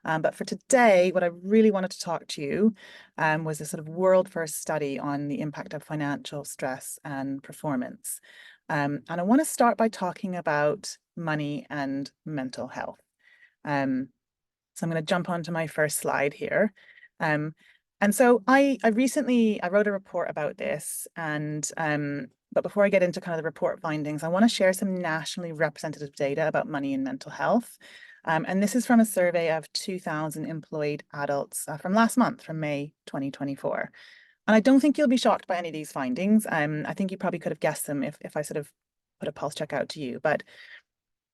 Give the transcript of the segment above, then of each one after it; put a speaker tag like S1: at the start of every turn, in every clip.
S1: But for today, what I really wanted to talk to you was a sort of world first study on the impact of financial stress and performance. And I want to start by talking about money and mental health. So I'm going to jump onto my first slide here. And so I recently wrote a report about this, and but before I get into kind of the report findings, I want to share some nationally representative data about money and mental health. And this is from a survey of 2,000 employed adults from last month, from May 2024. And I don't think you'll be shocked by any of these findings. I think you probably could have guessed them if I sort of put a pulse check out to you. But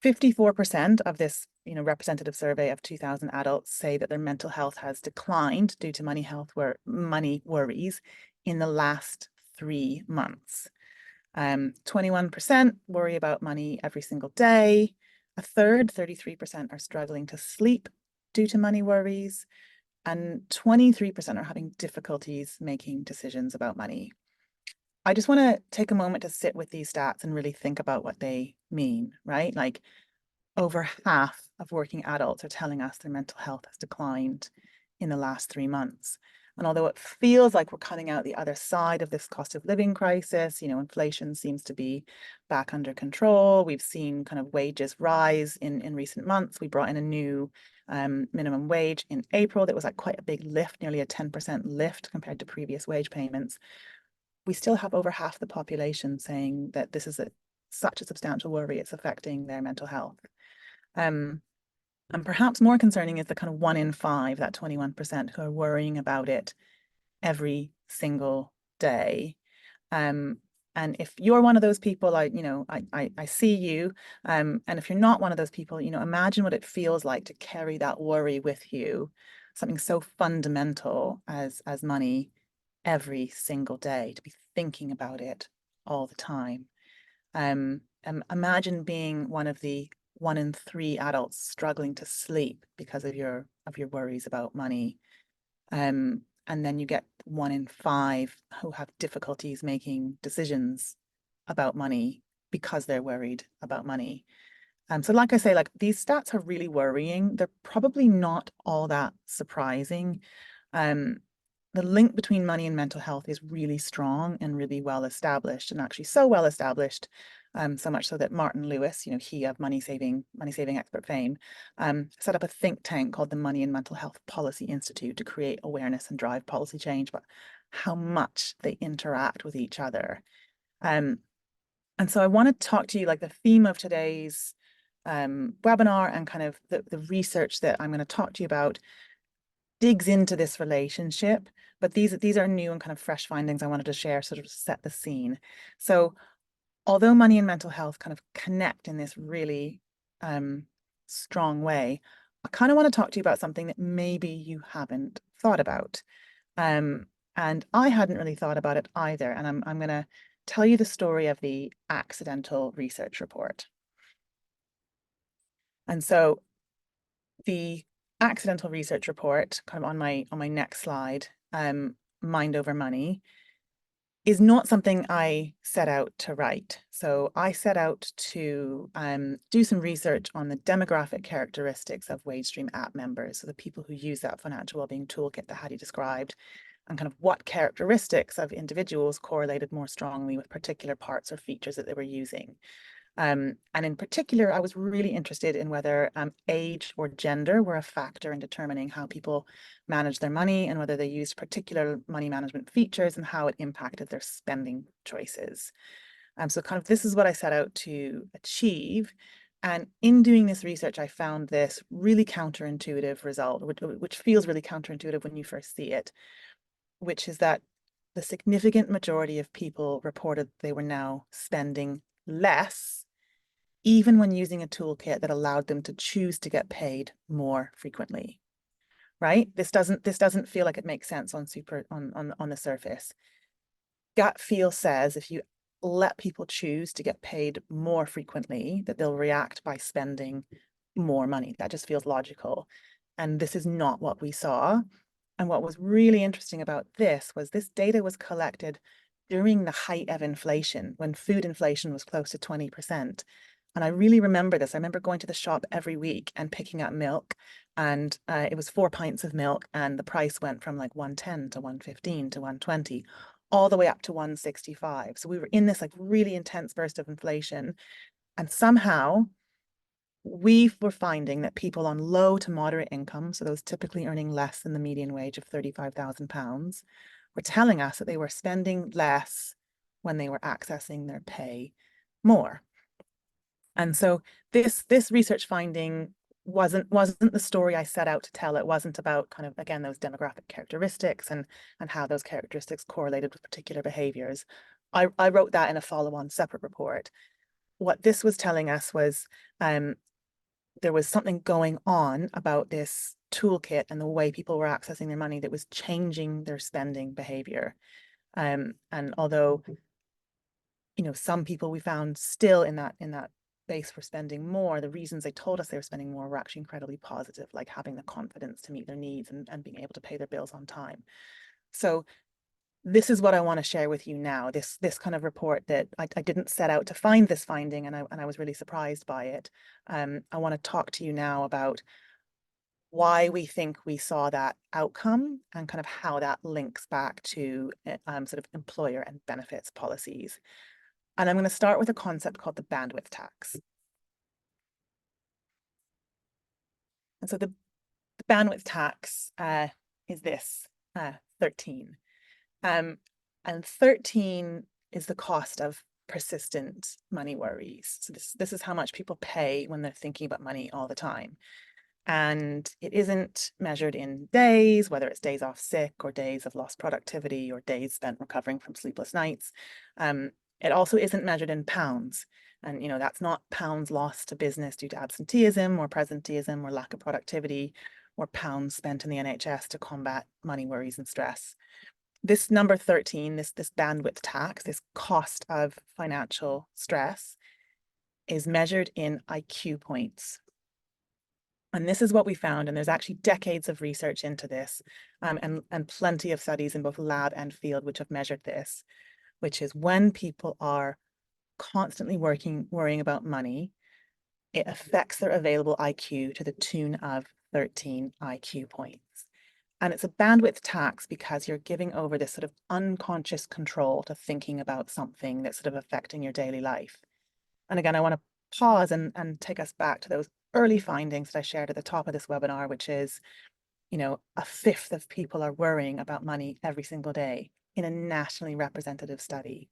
S1: 54% of this, representative survey of 2,000 adults say that their mental health has declined due to money worries in the last 3 months. 21% worry about money every single day. A third, 33%, are struggling to sleep due to money worries. And 23% are having difficulties making decisions about money. I just want to take a moment to sit with these stats and really think about what they mean, right? Like, over half of working adults are telling us their mental health has declined in the last 3 months. And although it feels like we're cutting out the other side of this cost of living crisis, inflation seems to be back under control. We've seen kind of wages rise in recent months. We brought in a new minimum wage in April that was like quite a big lift, nearly a 10% lift compared to previous wage payments. We still have over half the population saying that this is such a substantial worry, it's affecting their mental health. And perhaps more concerning is the kind of 1 in 5, that 21%, who are worrying about it every single day. And if you're one of those people, I see you. And if you're not one of those people, imagine what it feels like to carry that worry with you, something so fundamental as money, every single day, to be thinking about it all the time. Imagine being one of the 1 in 3 adults struggling to sleep because of your worries about money. And then you get 1 in 5 who have difficulties making decisions about money because they're worried about money. So like I say, like, these stats are really worrying. They're probably not all that surprising. The link between money and mental health is really strong and really well established, and actually so well established, so much so that Martin Lewis, he of money saving expert fame, set up a think tank called the Money and Mental Health Policy Institute to create awareness and drive policy change, but how much they interact with each other. And so I want to talk to you, like, the theme of today's webinar and kind of the research that I'm going to talk to you about digs into this relationship, but these are new and kind of fresh findings I wanted to share, sort of to set the scene. So although money and mental health kind of connect in this really strong way, I kind of want to talk to you about something that maybe you haven't thought about. And I hadn't really thought about it either. And I'm going to tell you the story of the accidental research report. And so the accidental research report, kind of on my next slide, Mind Over Money, is not something I set out to write. So I set out to do some research on the demographic characteristics of Wagestream app members, so the people who use that financial wellbeing toolkit that Hattie described, and kind of what characteristics of individuals correlated more strongly with particular parts or features that they were using. And in particular, I was really interested in whether age or gender were a factor in determining how people manage their money, and whether they used particular money management features and how it impacted their spending choices. So kind of this is what I set out to achieve. And in doing this research, I found this really counterintuitive result, which feels really counterintuitive when you first see it, which is that the significant majority of people reported they were now spending less, even when using a toolkit that allowed them to choose to get paid more frequently. Right? This doesn't feel like it makes sense on the surface. Gut feel says if you let people choose to get paid more frequently, that they'll react by spending more money. That just feels logical. And this is not what we saw. And what was really interesting about this was this data was collected during the height of inflation, when food inflation was close to 20%. And I really remember this. I remember going to the shop every week and picking up milk. And it was 4 pints of milk, and the price went from like 110 to 115 to 120, all the way up to 165. So we were in this like really intense burst of inflation. And somehow we were finding that people on low to moderate income, so those typically earning less than the median wage of £35,000, were telling us that they were spending less when they were accessing their pay more. And so this research finding wasn't the story I set out to tell. It wasn't about kind of, again, those demographic characteristics and how those characteristics correlated with particular behaviors. I wrote that in a follow-on separate report. What this was telling us was there was something going on about this toolkit and the way people were accessing their money that was changing their spending behavior. And although, some people we found still in that base for spending more, the reasons they told us they were spending more were actually incredibly positive, like having the confidence to meet their needs and being able to pay their bills on time. So this is what I want to share with you now. This kind of report that I didn't set out to find this finding, and I was really surprised by it. I want to talk to you now about why we think we saw that outcome and kind of how that links back to sort of employer and benefits policies. And I'm going to start with a concept called the bandwidth tax. And so the bandwidth tax is this 13. And 13 is the cost of persistent money worries. So this is how much people pay when they're thinking about money all the time. And it isn't measured in days, whether it's days off sick or days of lost productivity or days spent recovering from sleepless nights. It also isn't measured in pounds. And, that's not pounds lost to business due to absenteeism or presenteeism or lack of productivity, or pounds spent in the NHS to combat money worries and stress. This number 13, this bandwidth tax, this cost of financial stress, is measured in IQ points. And this is what we found, and there's actually decades of research into this, and plenty of studies in both lab and field which have measured this, which is when people are constantly worrying about money, it affects their available IQ to the tune of 13 IQ points. And it's a bandwidth tax because you're giving over this sort of unconscious control to thinking about something that's sort of affecting your daily life. And again, I want to pause and take us back to those early findings that I shared at the top of this webinar, which is, a fifth of people are worrying about money every single day in a nationally representative study.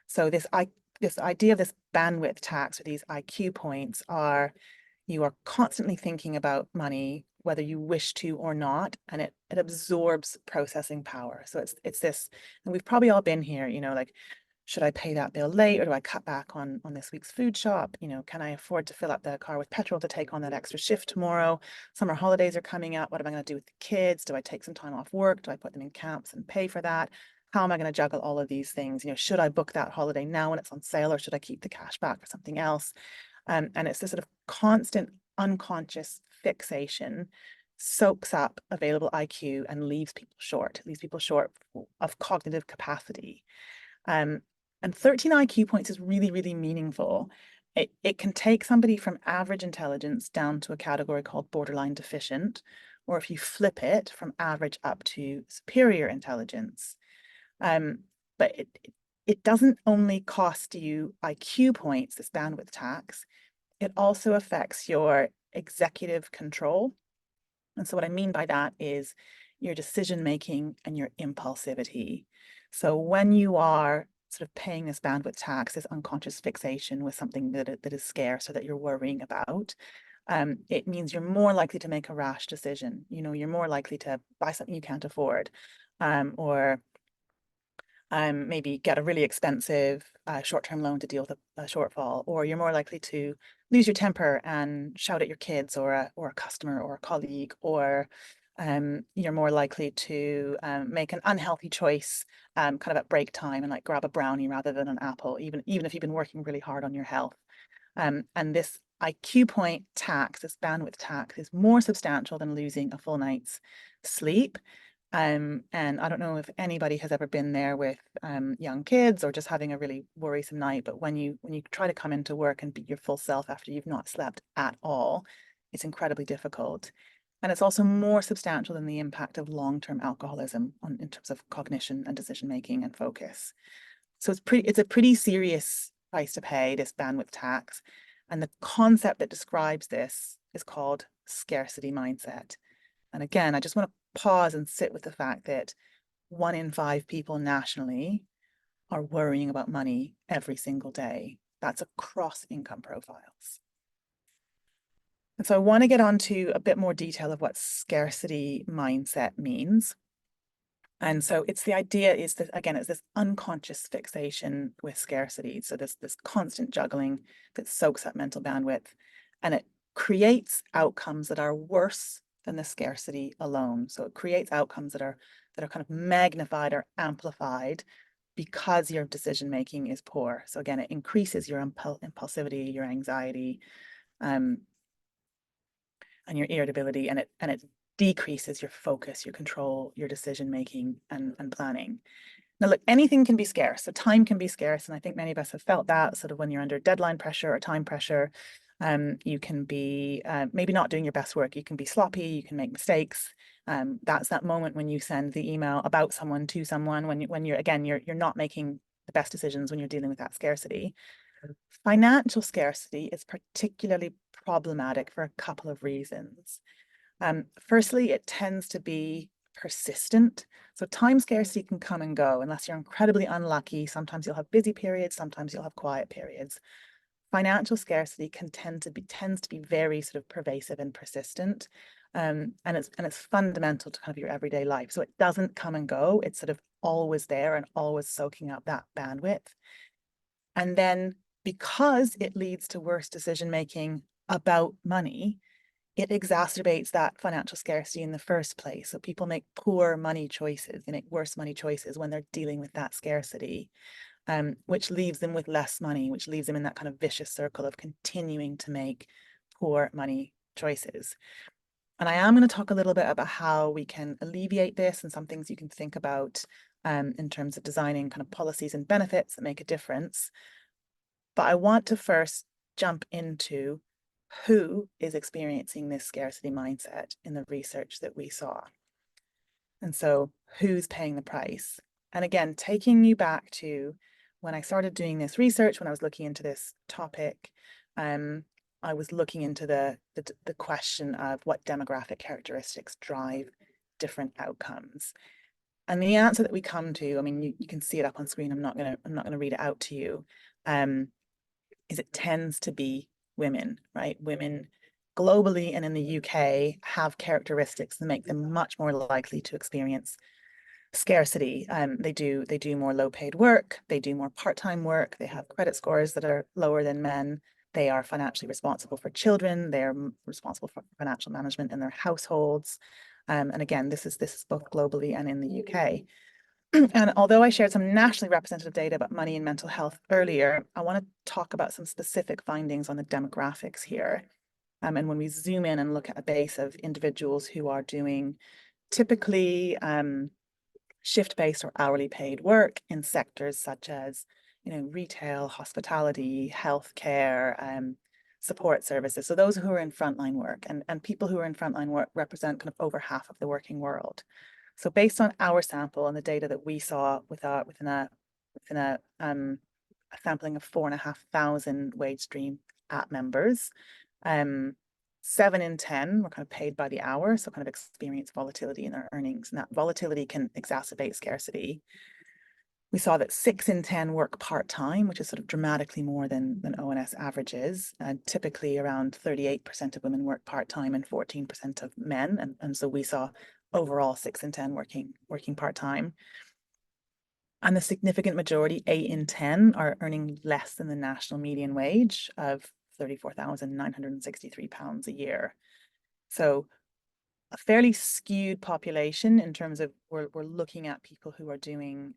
S1: So this idea of this bandwidth tax, or these IQ points, are you are constantly thinking about money, whether you wish to or not, and it absorbs processing power. So it's this, and we've probably all been here, like, should I pay that bill late, or do I cut back on this week's food shop? Can I afford to fill up the car with petrol to take on that extra shift tomorrow? Summer holidays are coming up. What am I going to do with the kids? Do I take some time off work? Do I put them in camps and pay for that? How am I going to juggle all of these things? Should I book that holiday now when it's on sale, or should I keep the cash back for something else? And it's this sort of constant unconscious fixation soaks up available IQ and leaves people short of cognitive capacity. And 13 IQ points is really, really meaningful. It can take somebody from average intelligence down to a category called borderline deficient, or if you flip it, from average up to superior intelligence. But it doesn't only cost you IQ points, this bandwidth tax, it also affects your executive control. And so what I mean by that is your decision making and your impulsivity. So when you are sort of paying this bandwidth tax, this unconscious fixation with something that is scarce or that you're worrying about, it means you're more likely to make a rash decision. You're more likely to buy something you can't afford, or maybe get a really expensive short-term loan to deal with a shortfall, or you're more likely to lose your temper and shout at your kids or a customer or a colleague, or you're more likely to make an unhealthy choice kind of at break time and like grab a brownie rather than an apple, even if you've been working really hard on your health. And this IQ point tax, this bandwidth tax, is more substantial than losing a full night's sleep. And I don't know if anybody has ever been there with young kids or just having a really worrisome night, but when you try to come into work and be your full self after you've not slept at all, it's incredibly difficult. And it's also more substantial than the impact of long-term alcoholism in terms of cognition and decision making and focus. So it's a pretty serious price to pay, this bandwidth tax. And the concept that describes this is called scarcity mindset. And again, I just want to pause and sit with the fact that 1 in 5 people nationally are worrying about money every single day. That's across income profiles. And so I want to get on to a bit more detail of what scarcity mindset means. And so it's the idea is that, again, it's this unconscious fixation with scarcity. So this constant juggling that soaks up mental bandwidth, and it creates outcomes that are worse than the scarcity alone. So it creates outcomes that are kind of magnified or amplified because your decision making is poor. So again, it increases your impulsivity, your anxiety, and your irritability, and it decreases your focus, your control, your decision making, and planning. Now, look, anything can be scarce. So time can be scarce, and I think many of us have felt that sort of when you're under deadline pressure or time pressure. You can be maybe not doing your best work. You can be sloppy. You can make mistakes. That's that moment when you send the email about someone to someone when you're not making the best decisions when you're dealing with that scarcity. Financial scarcity is particularly problematic for a couple of reasons. Firstly, it tends to be persistent. So time scarcity can come and go unless you're incredibly unlucky. Sometimes you'll have busy periods, sometimes you'll have quiet periods. Financial scarcity tends to be very sort of pervasive and persistent. And it's fundamental to kind of your everyday life. So it doesn't come and go. It's sort of always there and always soaking up that bandwidth. And then because it leads to worse decision making about money, it exacerbates that financial scarcity in the first place. So people make poor money choices, they make worse money choices when they're dealing with that scarcity, which leaves them with less money, which leaves them in that kind of vicious circle of continuing to make poor money choices. And I am going to talk a little bit about how we can alleviate this and some things you can think about in terms of designing kind of policies and benefits that make a difference. But I want to first jump into who is experiencing this scarcity mindset in the research that we saw. And so who's paying the price? And again, taking you back to when I started doing this research, when I was looking into this topic, I was looking into the question of what demographic characteristics drive different outcomes. And the answer that we come to, I mean, you can see it up on screen. I'm not gonna read it out to you. Is it tends to be women, right? Women globally and in the UK have characteristics that make them much more likely to experience scarcity. They do more low paid work, they do more part-time work, they have credit scores that are lower than men, they are financially responsible for children, they're responsible for financial management in their households. And again, this is both globally and in the UK. And although I shared some nationally representative data about money and mental health earlier, I want to talk about some specific findings on the demographics here. And when we zoom in and look at a base of individuals who are doing typically shift-based or hourly paid work in sectors such as, retail, hospitality, healthcare, support services. So those who are in frontline work and people who are in frontline work represent kind of over half of the working world. So based on our sample and the data that we saw within a sampling of 4,500 Wagestream app members, 7 in 10 were kind of paid by the hour, so kind of experience volatility in their earnings, and that volatility can exacerbate scarcity. We saw that 6 in 10 work part-time, which is sort of dramatically more than ONS averages. Typically around 38% of women work part-time and 14% of men. And so we saw overall 6 in 10 working part-time. And the significant majority, 8 in 10, are earning less than the national median wage of £34,963 a year. So a fairly skewed population in terms of we're looking at people who are doing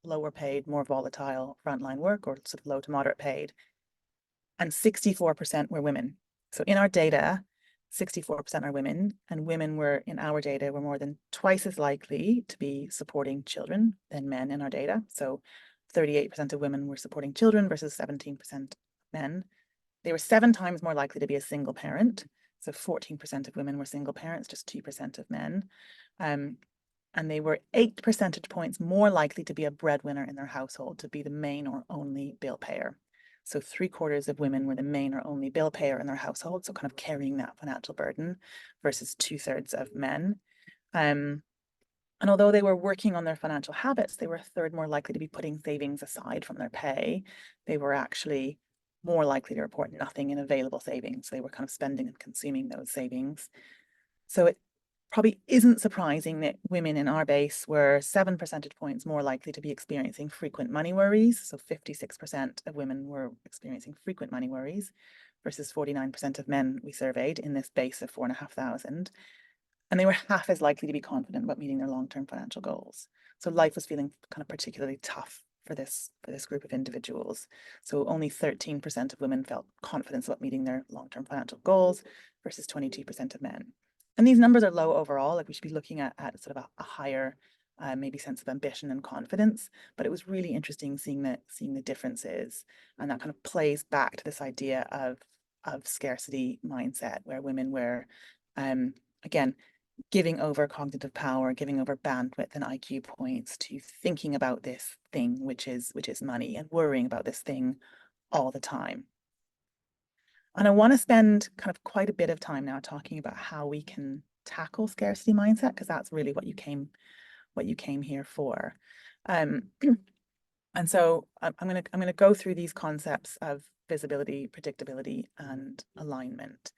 S1: lower paid, more volatile frontline work or sort of low to moderate paid. And 64% were women. So in our data, 64% are women, and women were, in our data, were more than twice as likely to be supporting children than men in our data. So 38% of women were supporting children versus 17% men. They were 7 times more likely to be a single parent. So 14% of women were single parents, just 2% of men. And they were 8 percentage points more likely to be a breadwinner in their household, to be the main or only bill payer. So 3/4 of women were the main or only bill payer in their household, so kind of carrying that financial burden, versus 2/3 of men. And although they were working on their financial habits, they were a third more likely to be putting savings aside from their pay. They were actually more likely to report nothing in available savings. They were kind of spending and consuming those savings. So it probably isn't surprising that women in our base were 7 percentage points more likely to be experiencing frequent money worries. So 56% of women were experiencing frequent money worries versus 49% of men we surveyed in this base of 4,500. And they were half as likely to be confident about meeting their long-term financial goals. So life was feeling kind of particularly tough for this group of individuals. So only 13% of women felt confidence about meeting their long-term financial goals versus 22% of men. And these numbers are low overall. Like, we should be looking at sort of a higher maybe sense of ambition and confidence. But it was really interesting seeing the differences, and that kind of plays back to this idea of scarcity mindset, where women were again giving over cognitive power, giving over bandwidth and IQ points to thinking about this thing, which is money, and worrying about this thing all the time. And I want to spend kind of quite a bit of time now talking about how we can tackle scarcity mindset, because that's really what you came here for. And so I'm gonna go through these concepts of visibility, predictability, and alignment.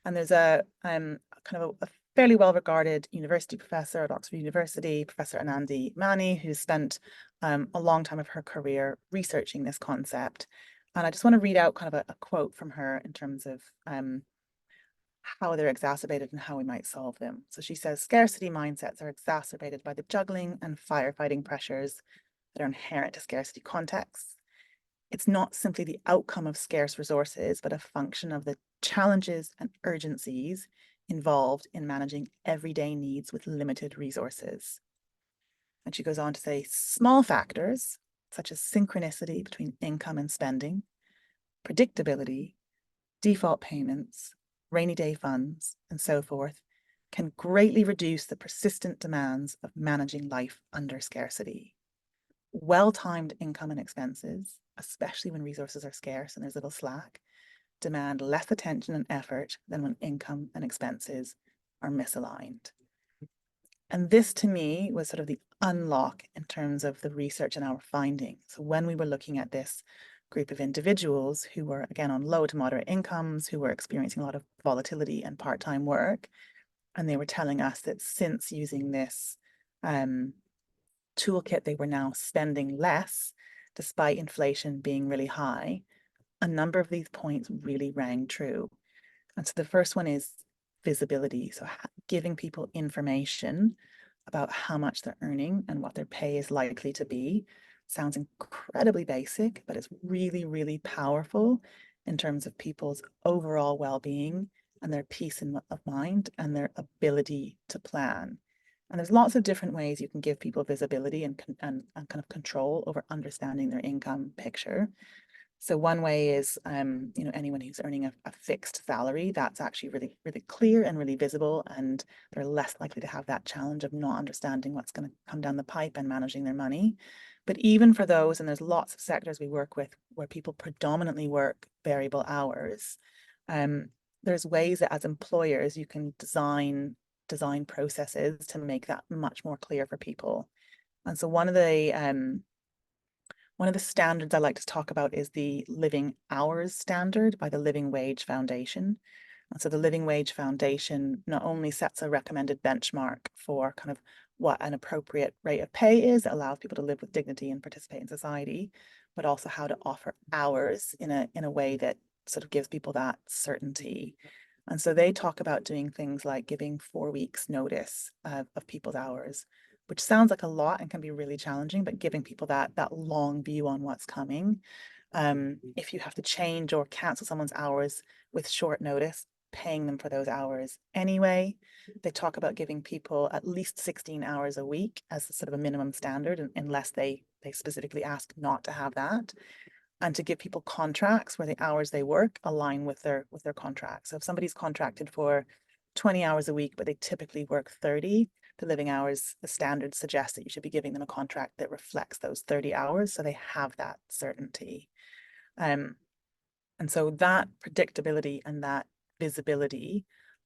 S1: And there's a kind of a fairly well-regarded university professor at Oxford University, Professor Anandi Mani, who's spent a long time of her career researching this concept. And I just want to read out kind of a quote from her in terms of how they're exacerbated and how we might solve them. So she says, scarcity mindsets are exacerbated by the juggling and firefighting pressures that are inherent to scarcity contexts. It's not simply the outcome of scarce resources, but a function of the challenges and urgencies involved in managing everyday needs with limited resources. And she goes on to say, small factors, such as synchronicity between income and spending, predictability, default payments, rainy day funds, and so forth, can greatly reduce the persistent demands of managing life under scarcity. Well-timed income and expenses, especially when resources are scarce and there's little slack, demand less attention and effort than when income and expenses are misaligned. And this, to me, was sort of the unlock in terms of the research and our findings. So when we were looking at this group of individuals who were, again, on low to moderate incomes, who were experiencing a lot of volatility and part-time work, and they were telling us that since using this toolkit, they were now spending less, despite inflation being really high. A number of these points really rang true. And so the first one is visibility. So giving people information about how much they're earning and what their pay is likely to be. Sounds incredibly basic, but it's really, really powerful in terms of people's overall well-being and their peace of mind and their ability to plan. And there's lots of different ways you can give people visibility and kind of control over understanding their income picture. So one way is, anyone who's earning a fixed salary, that's actually really, really clear and really visible, and they're less likely to have that challenge of not understanding what's going to come down the pipe and managing their money. But even for those, and there's lots of sectors we work with where people predominantly work variable hours, there's ways that as employers you can design processes to make that much more clear for people. And so one of the standards I like to talk about is the Living Hours Standard by the Living Wage Foundation. And so the Living Wage Foundation not only sets a recommended benchmark for kind of what an appropriate rate of pay is that allows people to live with dignity and participate in society, but also how to offer hours in a way that sort of gives people that certainty. And so they talk about doing things like giving 4 weeks notice of people's hours, which sounds like a lot and can be really challenging, but giving people that long view on what's coming. If you have to change or cancel someone's hours with short notice, paying them for those hours anyway. They talk about giving people at least 16 hours a week as sort of a minimum standard, unless they specifically ask not to have that, and to give people contracts where the hours they work align with their contract. So if somebody's contracted for 20 hours a week, but they typically work 30, the living hours, the standards suggest that you should be giving them a contract that reflects those 30 hours so they have that certainty. And so that predictability and that visibility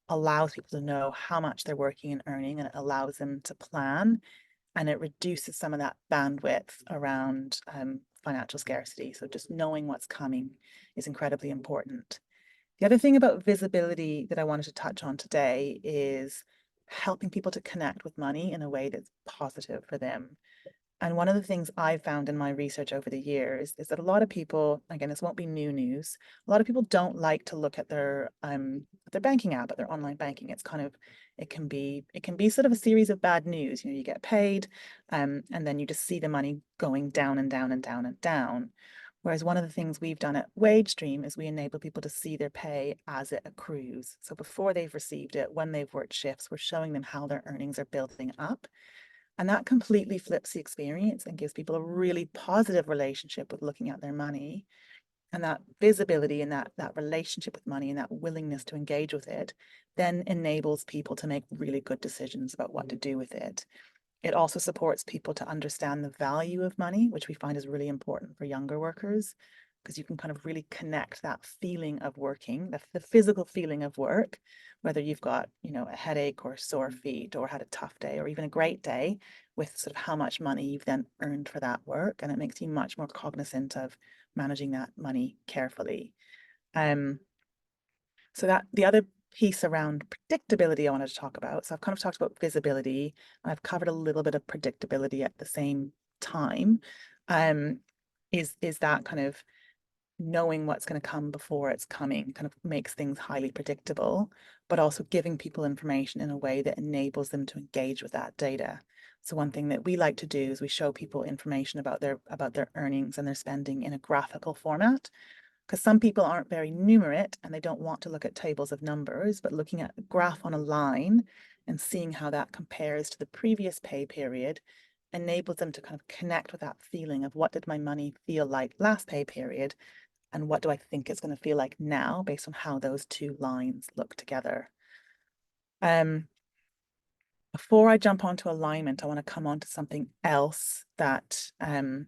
S1: allows people to know how much they're working and earning, and it allows them to plan, and it reduces some of that bandwidth around financial scarcity. So just knowing what's coming is incredibly important. The other thing about visibility that I wanted to touch on today is helping people to connect with money in a way that's positive for them. And one of the things I've found in my research over the years is that a lot of people, again, this won't be new news, a lot of people don't like to look at their banking app, at their online banking. It's kind of, it can be sort of a series of bad news. You know, you get paid, and then you just see the money going down and down and down and down. Whereas one of the things we've done at Wagestream is we enable people to see their pay as it accrues. So before they've received it, when they've worked shifts, we're showing them how their earnings are building up. And that completely flips the experience and gives people a really positive relationship with looking at their money. And that visibility and that relationship with money and that willingness to engage with it then enables people to make really good decisions about what to do with it. It also supports people to understand the value of money, which we find is really important for younger workers, because you can kind of really connect that feeling of working, the physical feeling of work, whether you've got, you know, a headache or sore feet or had a tough day or even a great day, with sort of how much money you've then earned for that work. And it makes you much more cognizant of managing that money carefully. So that the other piece around predictability I wanted to talk about. So I've kind of talked about visibility, and I've covered a little bit of predictability at the same time. Is that kind of knowing what's going to come before it's coming kind of makes things highly predictable, but also giving people information in a way that enables them to engage with that data. So one thing that we like to do is we show people information about their earnings and their spending in a graphical format, because some people aren't very numerate and they don't want to look at tables of numbers, but looking at a graph on a line and seeing how that compares to the previous pay period enables them to kind of connect with that feeling of what did my money feel like last pay period, and what do I think it's going to feel like now based on how those two lines look together. Before I jump onto alignment, I want to come on to something else that you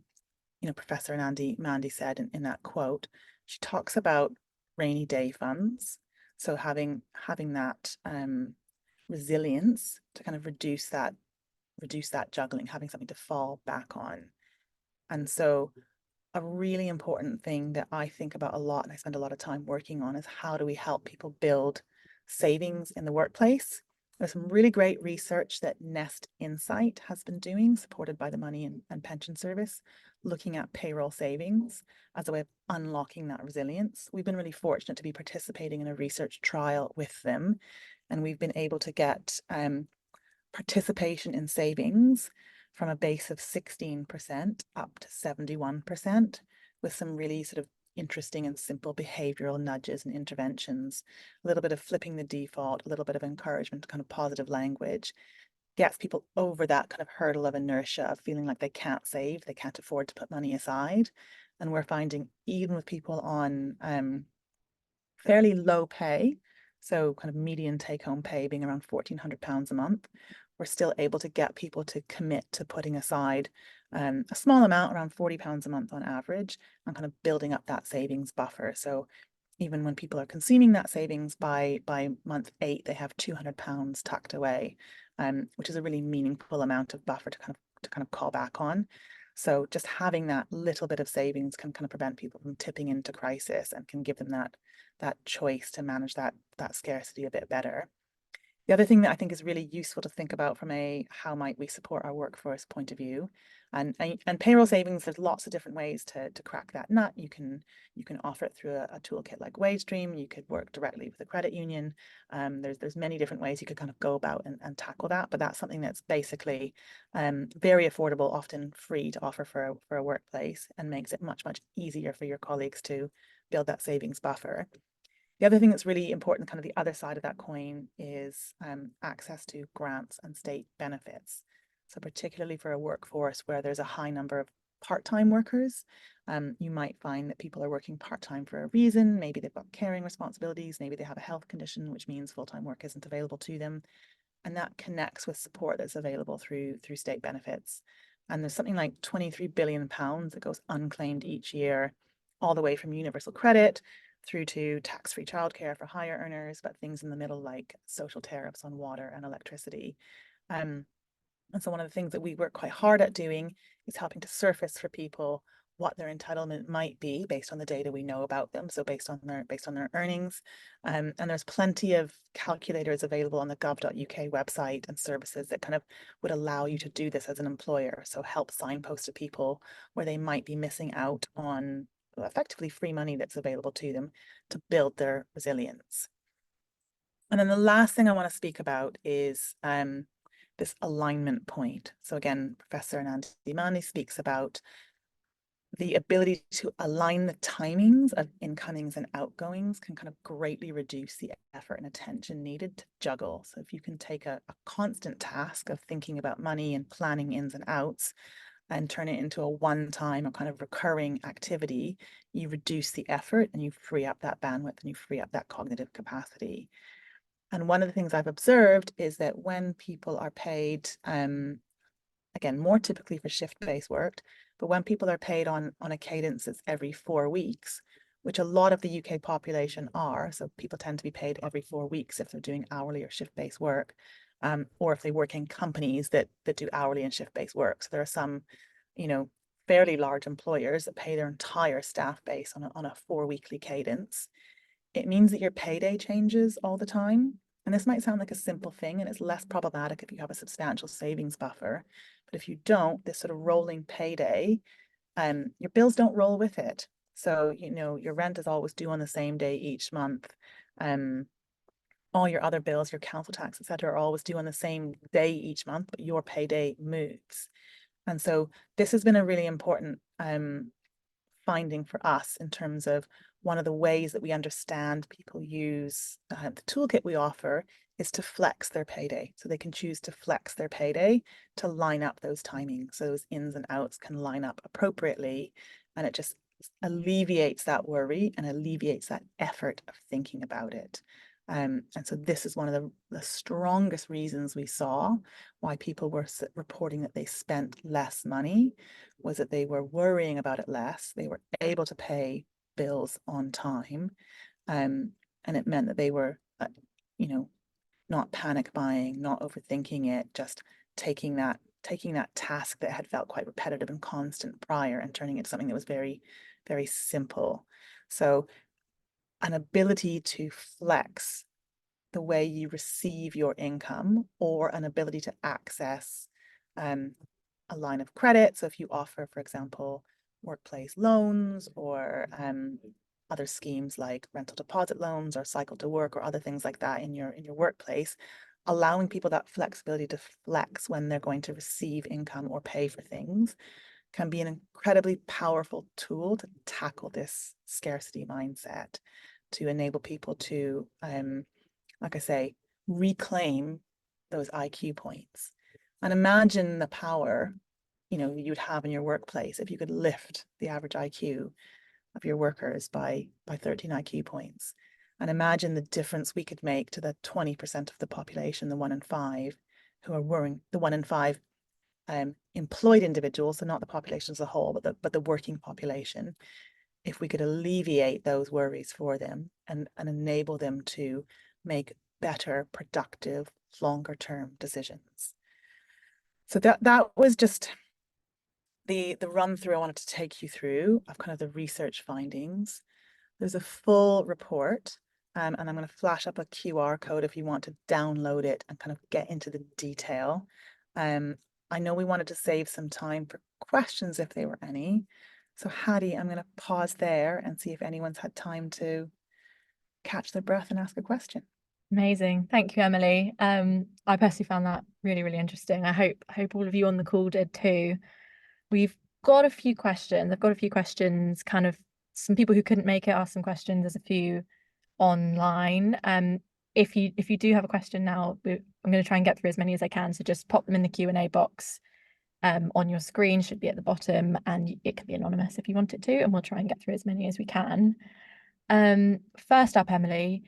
S1: know, Professor Mandy said in that quote. She talks about rainy day funds. So having that resilience to kind of reduce that juggling, having something to fall back on. And so a really important thing that I think about a lot and I spend a lot of time working on is how do we help people build savings in the workplace? There's some really great research that Nest Insight has been doing, supported by the Money and Pension Service, looking at payroll savings as a way of unlocking that resilience. We've been really fortunate to be participating in a research trial with them, and we've been able to get participation in savings from a base of 16% up to 71%, with some really sort of interesting and simple behavioral nudges and interventions, a little bit of flipping the default, a little bit of encouragement, kind of positive language, gets people over that kind of hurdle of inertia of feeling like they can't save, they can't afford to put money aside. And we're finding even with people on fairly low pay, so kind of median take-home pay being around £1,400 a month, we're still able to get people to commit to putting aside a small amount, around £40 a month on average, and kind of building up that savings buffer. So even when people are consuming that savings by month 8, they have £200 tucked away, which is a really meaningful amount of buffer to kind of call back on. So just having that little bit of savings can kind of prevent people from tipping into crisis and can give them that choice to manage that scarcity a bit better. The other thing that I think is really useful to think about from a how might we support our workforce point of view, and payroll savings, there's lots of different ways to crack that nut. You can offer it through a toolkit like Wagestream. You could work directly with a credit union. There's many different ways you could kind of go about and tackle that, but that's something that's basically very affordable, often free to offer for a workplace, and makes it much easier for your colleagues to build that savings buffer. The other thing that's really important, kind of the other side of that coin, is access to grants and state benefits. So particularly for a workforce where there's a high number of part-time workers, you might find that people are working part-time for a reason. Maybe they've got caring responsibilities, maybe they have a health condition, which means full-time work isn't available to them. And that connects with support that's available through state benefits. And there's something like £23 billion that goes unclaimed each year, all the way from universal credit through to tax-free childcare for higher earners, but things in the middle like social tariffs on water and electricity. And so one of the things that we work quite hard at doing is helping to surface for people what their entitlement might be based on the data we know about them. So based on their earnings. And there's plenty of calculators available on the gov.uk website and services that kind of would allow you to do this as an employer. So help signpost to people where they might be missing out on effectively free money that's available to them to build their resilience. And then the last thing I want to speak about is this alignment point. So again, Professor Anandi Mani speaks about the ability to align the timings of incomings and outgoings can kind of greatly reduce the effort and attention needed to juggle. So if you can take a constant task of thinking about money and planning ins and outs and turn it into a one-time or kind of recurring activity, you reduce the effort and you free up that bandwidth and you free up that cognitive capacity. And one of the things I've observed is that when people are paid, again, more typically for shift-based work, but when people are paid on a cadence that's every 4 weeks, which a lot of the UK population are, so people tend to be paid every 4 weeks if they're doing hourly or shift-based work, or if they work in companies that do hourly and shift-based work. So there are some, fairly large employers that pay their entire staff base on a 4-weekly cadence. It means that your payday changes all the time. And this might sound like a simple thing, and it's less problematic if you have a substantial savings buffer. But if you don't, this sort of rolling payday, your bills don't roll with it. So, your rent is always due on the same day each month. All your other bills, your council tax, etc., are always due on the same day each month, but your payday moves. And so this has been a really important finding for us in terms of one of the ways that we understand people use the toolkit we offer is to flex their payday. So they can choose to flex their payday to line up those timings. So those ins and outs can line up appropriately. And it just alleviates that worry and alleviates that effort of thinking about it. And so this is one of the strongest reasons we saw why people were reporting that they spent less money, was that they were worrying about it less. They were able to pay bills on time. And it meant that they were, not panic buying, not overthinking it, just taking that task that had felt quite repetitive and constant prior and turning it into something that was very, very simple. So an ability to flex the way you receive your income, or an ability to access a line of credit. So if you offer, for example, workplace loans or other schemes like rental deposit loans or cycle to work or other things like that in your workplace, allowing people that flexibility to flex when they're going to receive income or pay for things can be an incredibly powerful tool to tackle this scarcity mindset, to enable people to, like I say, reclaim those IQ points. And imagine the power, you'd have in your workplace if you could lift the average IQ of your workers by 13 IQ points. And imagine the difference we could make to the 20% of the population, the 1 in 5, who are worrying, the 1 in 5 employed individuals, so not the population as a whole, but the working population. If we could alleviate those worries for them and enable them to make better, productive, longer term decisions. So that was just the run through I wanted to take you through of kind of the research findings. There's a full report, and I'm going to flash up a QR code if you want to download it and kind of get into the detail. I know we wanted to save some time for questions if there were any. So Hattie, I'm going to pause there and see if anyone's had time to catch their breath and ask a question.
S2: Amazing. Thank you, Emily. I personally found that really, really interesting. I hope all of you on the call did too. We've got a few questions. I've got a few questions, kind of some people who couldn't make it ask some questions. There's a few online. If you do have a question now, I'm going to try and get through as many as I can. So just pop them in the Q&A box on your screen, should be at the bottom, and it can be anonymous if you want it to, and we'll try and get through as many as we can. First up, Emily.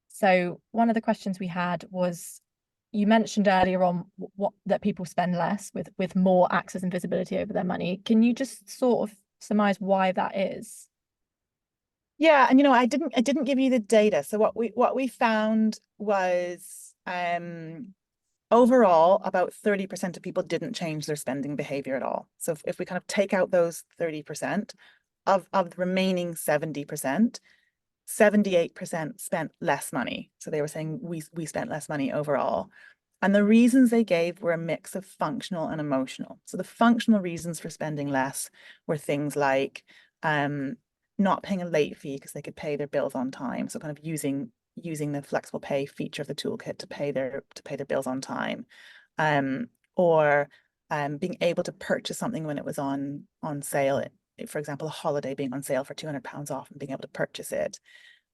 S2: So one of the questions we had was, you mentioned earlier on that people spend less with more access and visibility over their money. Can you just sort of surmise why that is?
S1: Yeah, and I didn't give you the data. So what we found was overall about 30% of people didn't change their spending behavior at all. So if we kind of take out those 30% of the remaining 70%, 78% spent less money. So they were saying we spent less money overall. And the reasons they gave were a mix of functional and emotional. So the functional reasons for spending less were things like not paying a late fee because they could pay their bills on time. So kind of using the flexible pay feature of the toolkit to pay their bills on time, or being able to purchase something when it was on sale. For example, a holiday being on sale for £200 off and being able to purchase it.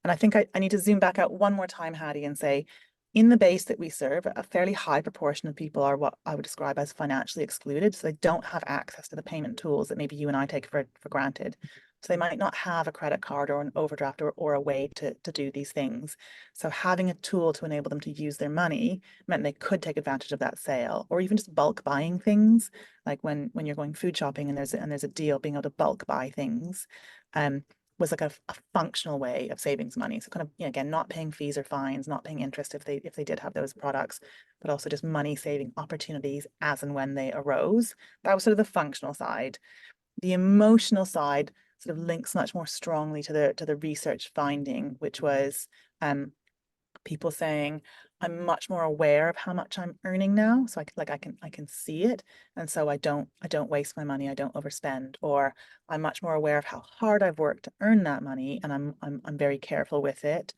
S1: And I think I need to zoom back out one more time, Hattie, and say, in the base that we serve, a fairly high proportion of people are what I would describe as financially excluded. So they don't have access to the payment tools that maybe you and I take for granted. So they might not have a credit card or an overdraft or a way to do these things. So having a tool to enable them to use their money meant they could take advantage of that sale, or even just bulk buying things, like when you're going food shopping and there's a deal, being able to bulk buy things. Was like a functional way of savings money. So kind of, again, not paying fees or fines, not paying interest if they did have those products, but also just money saving opportunities as and when they arose. That was sort of the functional side. The emotional side sort of links much more strongly to the research finding, which was people saying, I'm much more aware of how much I'm earning now. So I can see it. And so I don't waste my money, I don't overspend, or I'm much more aware of how hard I've worked to earn that money, and I'm very careful with it.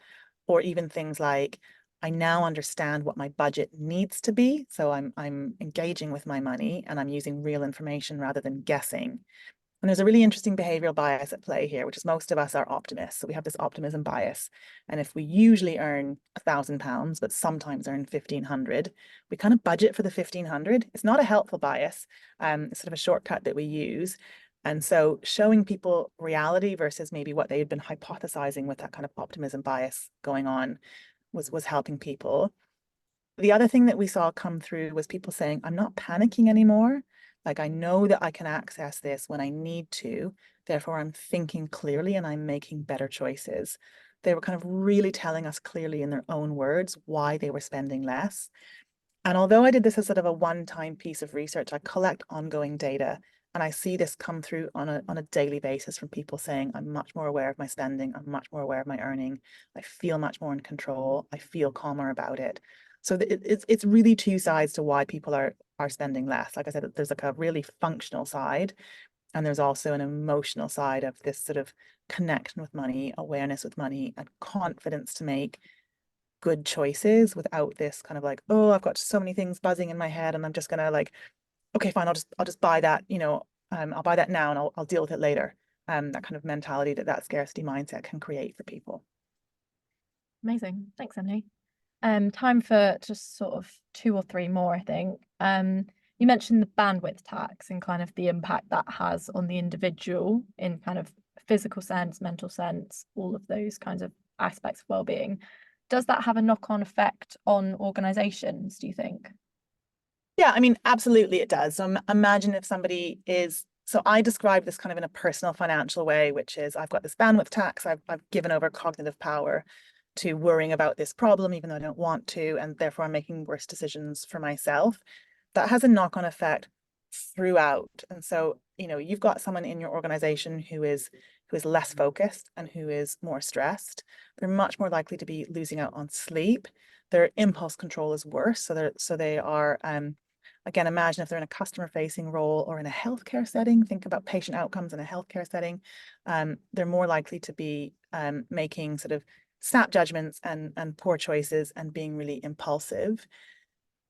S1: Or even things like, I now understand what my budget needs to be. So I'm engaging with my money and I'm using real information rather than guessing. And there's a really interesting behavioral bias at play here, which is most of us are optimists. So we have this optimism bias. And if we usually earn £1,000, but sometimes earn 1,500, we kind of budget for the 1,500. It's not a helpful bias. It's sort of a shortcut that we use. And so showing people reality versus maybe what they had been hypothesizing with that kind of optimism bias going on was helping people. The other thing that we saw come through was people saying, I'm not panicking anymore. Like, I know that I can access this when I need to. Therefore, I'm thinking clearly and I'm making better choices. They were kind of really telling us clearly in their own words why they were spending less. And although I did this as sort of a one-time piece of research, I collect ongoing data. And I see this come through on a daily basis from people saying, I'm much more aware of my spending. I'm much more aware of my earning. I feel much more in control. I feel calmer about it. So it's really two sides to why people are spending less. Like I said, there's like a really functional side, and there's also an emotional side of this sort of connection with money, awareness with money, and confidence to make good choices without this kind of like, oh, I've got so many things buzzing in my head and I'm just gonna like, okay, fine, I'll just buy that, I'll buy that now and I'll deal with it later. That kind of mentality that scarcity mindset can create for people.
S2: Amazing. Thanks, Emily. Time for just sort of two or three more, I think. You mentioned the bandwidth tax and kind of the impact that has on the individual in kind of physical sense, mental sense, all of those kinds of aspects of well-being. Does that have a knock-on effect on organizations, do you think?
S1: Yeah, I mean, absolutely it does. So imagine if somebody is, so I describe this kind of in a personal financial way, which is I've got this bandwidth tax, I've given over cognitive power to worrying about this problem, even though I don't want to, and therefore I'm making worse decisions for myself. That has a knock-on effect throughout. And so, you've got someone in your organization who is less focused and who is more stressed. They're much more likely to be losing out on sleep. Their impulse control is worse. So they are again, imagine if they're in a customer facing role or in a healthcare setting, think about patient outcomes in a healthcare setting. They're more likely to be making sort of snap judgments and poor choices and being really impulsive.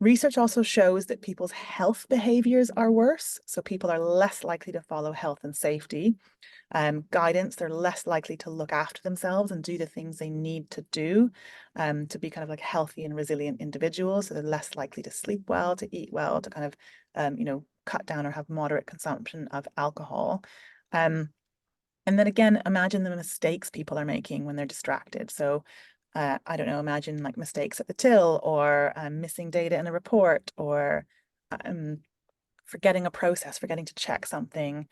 S1: Research also shows that people's health behaviors are worse. So people are less likely to follow health and safety guidance. They're less likely to look after themselves and do the things they need to do to be kind of like healthy and resilient individuals. So they're less likely to sleep well, to eat well, to kind of, cut down or have moderate consumption of alcohol. And then again, imagine the mistakes people are making when they're distracted. So I don't know, imagine like mistakes at the till or missing data in a report or um, forgetting a process, forgetting to check something.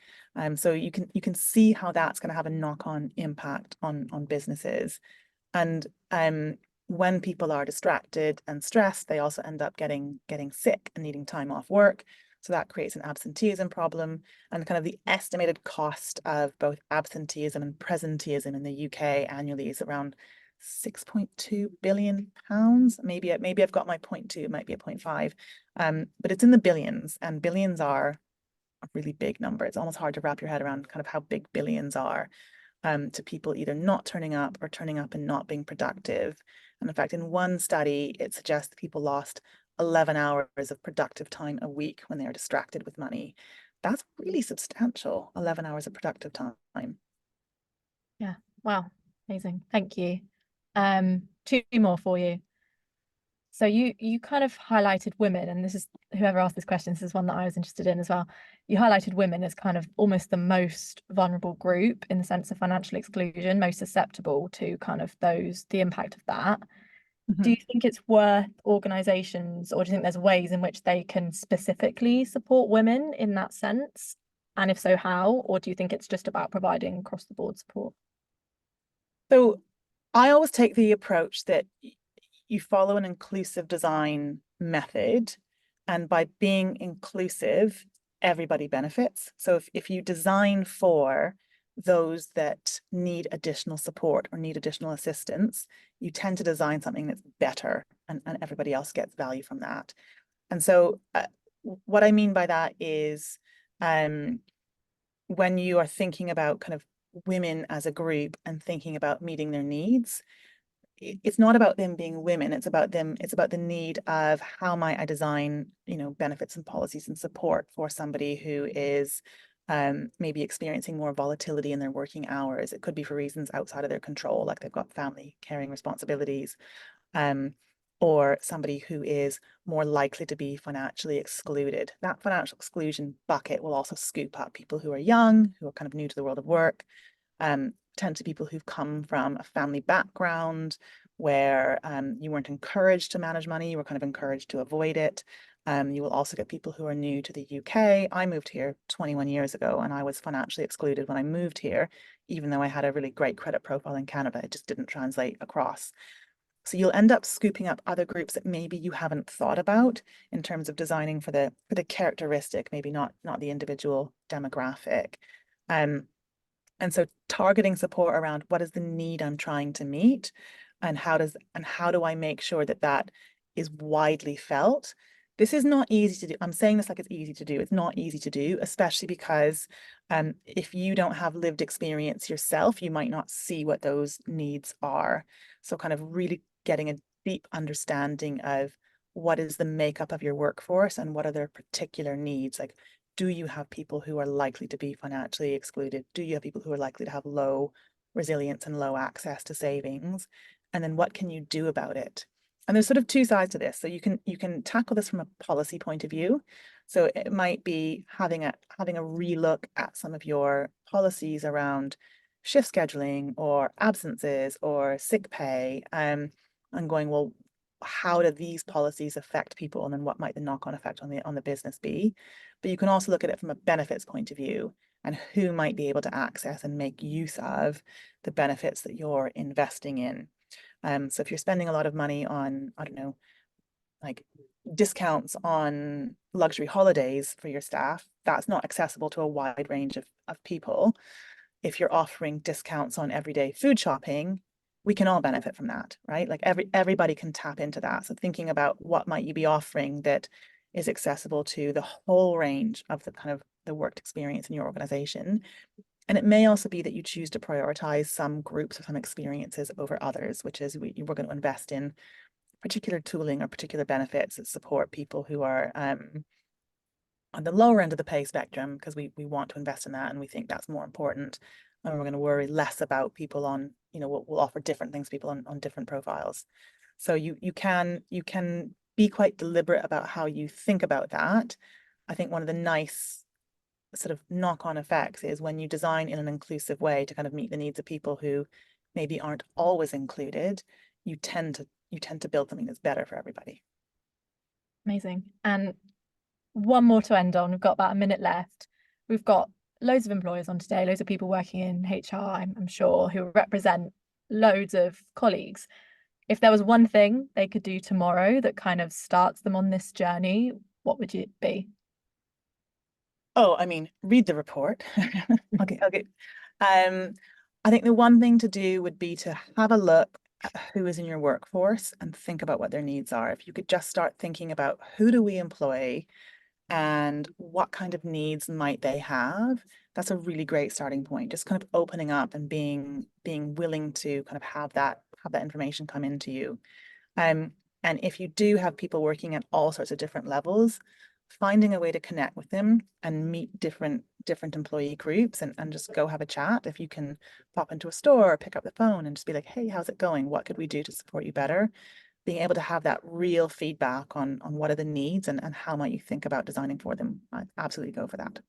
S1: So you can see how that's going to have a knock-on impact on businesses. And when people are distracted and stressed, they also end up getting sick and needing time off work. So that creates an absenteeism problem. And kind of the estimated cost of both absenteeism and presenteeism in the UK annually is around 6.2 billion pounds. Maybe I've got my 0.2, it might be a 0.5. But it's in the billions, and billions are a really big number. It's almost hard to wrap your head around kind of how big billions are to people either not turning up or turning up and not being productive. And in fact, in one study, it suggests that people lost 11 hours of productive time a week when they are distracted with money. That's really substantial, 11 hours of productive time.
S2: Yeah. Wow. Amazing. Thank you. Two more for you. So you kind of highlighted women, and this is whoever asked this question, this is one that I was interested in as well. You highlighted women as kind of almost the most vulnerable group in the sense of financial exclusion, most susceptible to kind of the impact of that. Do you think it's worth organizations, or do you think there's ways in which they can specifically support women in that sense? And if so, how? Or do you think it's just about providing across the board support?
S1: So I always take the approach that you follow an inclusive design method, and by being inclusive, everybody benefits. So if you design for those that need additional support or need additional assistance, you tend to design something that's better, and everybody else gets value from that. And so what I mean by that is when you are thinking about kind of women as a group and thinking about meeting their needs, it's not about them being women. It's about the need of how might I design, benefits and policies and support for somebody who is maybe experiencing more volatility in their working hours. It could be for reasons outside of their control, like they've got family caring responsibilities, or somebody who is more likely to be financially excluded. That financial exclusion bucket will also scoop up people who are young, who are kind of new to the world of work, tend to people who've come from a family background where you weren't encouraged to manage money, you were kind of encouraged to avoid it. You will also get people who are new to the UK. I moved here 21 years ago and I was financially excluded when I moved here, even though I had a really great credit profile in Canada. It just didn't translate across. So you'll end up scooping up other groups that maybe you haven't thought about in terms of designing for the characteristic, maybe not the individual demographic. And so targeting support around what is the need I'm trying to meet, and how do I make sure that that is widely felt. This is not easy to do. I'm saying this like it's easy to do. It's not easy to do, especially because if you don't have lived experience yourself, you might not see what those needs are. So kind of really getting a deep understanding of what is the makeup of your workforce and what are their particular needs. Like, do you have people who are likely to be financially excluded? Do you have people who are likely to have low resilience and low access to savings? And then what can you do about it? And there's sort of two sides to this. So you can tackle this from a policy point of view. So it might be having a relook at some of your policies around shift scheduling or absences or sick pay, and going, well, how do these policies affect people, and then what might the knock-on effect on the business be? But you can also look at it from a benefits point of view, and who might be able to access and make use of the benefits that you're investing in. So if you're spending a lot of money on, I don't know, like discounts on luxury holidays for your staff, that's not accessible to a wide range of people. If you're offering discounts on everyday food shopping, we can all benefit from that, right? Like everybody can tap into that. So thinking about what might you be offering that is accessible to the whole range of the kind of the worked experience in your organization. And it may also be that you choose to prioritize some groups or some experiences over others, which is we're going to invest in particular tooling or particular benefits that support people who are on the lower end of the pay spectrum, because we want to invest in that and we think that's more important. And we're going to worry less about people on, we'll offer different things to people on different profiles. So you can be quite deliberate about how you think about that. I think one of the nice sort of knock-on effects is when you design in an inclusive way to kind of meet the needs of people who maybe aren't always included, you tend to build something that's better for everybody.
S2: Amazing. And one more to end on. We've got about a minute left. We've got loads of employers on today, loads of people working in HR, I'm sure, who represent loads of colleagues. If there was one thing they could do tomorrow that kind of starts them on this journey, what would it be?
S1: Oh, I mean, read the report. Okay, okay. I think the one thing to do would be to have a look at who is in your workforce and think about what their needs are. If you could just start thinking about who do we employ and what kind of needs might they have, that's a really great starting point. Just kind of opening up and being willing to kind of have that information come into you. Um, and if you do have people working at all sorts of different levels, finding a way to connect with them and meet different employee groups and just go have a chat. If you can pop into a store or pick up the phone and just be like, hey, how's it going? What could we do to support you better? Being able to have that real feedback on what are the needs and how might you think about designing for them. I'd absolutely go for that.